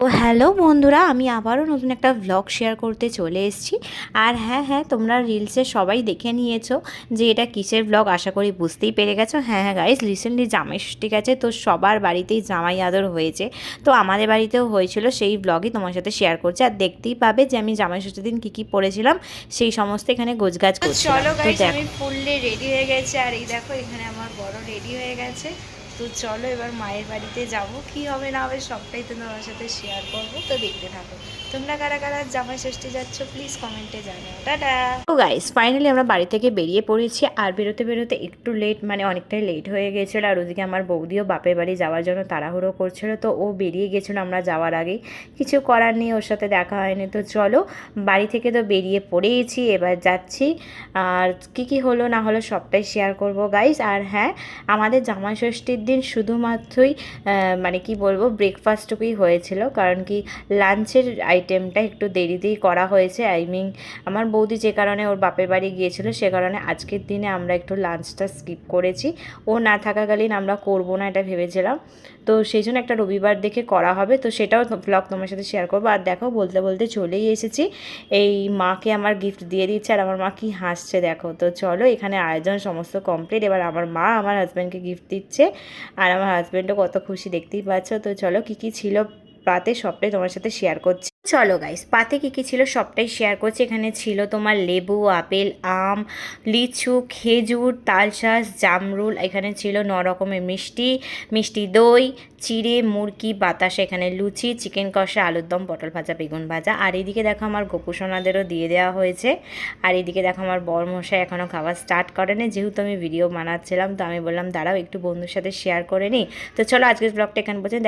ও hello বন্ধুরা, আমি আবারও নতুন একটা ভ্লগ শেয়ার করতে চলে এসেছি। আর হ্যাঁ, তোমরা রিলসে সবাই দেখে নিয়েছো যে এটা কিসের ভ্লগ, আশা করি বুঝতেই পেরে গেছো। হ্যাঁ গাইস, রিসেন্টলি জামাই ষষ্ঠী গেছে, তো সবার বাড়িতেই জামাই আদর হয়েছে। তো আমাদের বাড়িতেও হয়েছিল, সেই ভ্লগই তোমার সাথে শেয়ার করছি। আর দেখতেই পাবে যে আমি জামাই ষষ্ঠীর দিন কী কী পরেছিলাম, সেই সমস্ত এখানে গোছগাছ করছিলাম। চলো গাইস, আমি ফুললি রেডি হয়ে গেছি। আর এই দেখো, এখানে আমার বড় রেডি হয়ে গেছে। তো চলো এবার মায়ের বাড়িতে যাব, কি হবে না হবে সবটাই তো তোমার সাথে শেয়ার করবো, তো দেখতে থাকো। তোমরা কারা কারা জামাই ষষ্ঠী যাচ্ছ প্লিজ কমেন্টে জানাও। টাটা। তো গাইস, ফাইনালি আমরা বাড়ি থেকে বেরিয়ে পড়েছি। আর বেরোতে বেরোতে একটু লেট, মানে অনেকটাই লেট হয়ে গেছিলো। আর ওদিকে আমার বৌদিও বাপের বাড়ি যাওয়ার জন্য তাড়াহুড়ো করছিল, তো ও বেরিয়ে গেছিলো আমরা যাওয়ার আগেই। কিছু করার নেই, ওর সাথে দেখা হয়নি। তো চলো, বাড়ি থেকে তো বেরিয়ে পড়েইছি, এবার যাচ্ছি। আর কি হলো না হলো সবটাই শেয়ার করব গাইস। আর হ্যাঁ, আমাদের জামাই ষষ্ঠীর দিন শুধুমাত্রই মানে কি বলবো, ব্রেকফাস্টটুকুই হয়েছিল। কারণ কি, লাঞ্চের আইটেমটা একটু দেরিতেই করা হয়েছে। আমার বৌদি যে কারণে ওর বাপের বাড়ি গিয়েছিল, সে কারণে আজকের দিনে আমরা একটু লাঞ্চটা স্কিপ করেছি। ও না থাকাকালীন আমরা করবো না এটা ভেবেছিলাম, তো সেই জন্য একটা রবিবার দেখে করা হবে। তো সেটাও ব্লগ তোমার সাথে শেয়ার করবো। আর দেখো, বলতে বলতে চলেই এসেছি। এই মাকে আমার গিফট দিয়ে দিচ্ছে, আর আমার মা কি হাসছে দেখো। তো চলো, এখানে আয়োজন সমস্ত কমপ্লিট। এবার আমার মা আমার হাজব্যান্ডকে গিফট দিচ্ছে, আর আমার হাজব্যান্ডও কত খুশি, দেখতেই পাচ্ছ। তো চলো, কী ছিল পাতে সবটাই তোমার সাথে শেয়ার করছি। চলো গাইস, পাতে কী ছিল সবটাই শেয়ার করছি। এখানে ছিল তোমার লেবু, আপেল, আম, লিচু, খেজুর, তালশাঁস, জামরুল। এখানে ছিল 9 রকমের মিষ্টি, মিষ্টি দই, চিড়ে, মুরগি, বাতাসা, এখানে লুচি, চিকেন কষা, আলুর দম, পটল ভাজা, বেগুন ভাজা। আর এদিকে দেখো, আমার গোপুসোনাদেরও দিয়ে দেওয়া হয়েছে। আর এদিকে দেখো, আমার বরমশাই এখনও খাবার স্টার্ট করেনি। যেহেতু আমি ভিডিও বানাচ্ছিলাম, তো আমি বললাম দাঁড়াও একটু বন্ধুর সাথে শেয়ার করে নিই। তো চলো, আজকের ব্লগটা এখানে পর্যন্ত।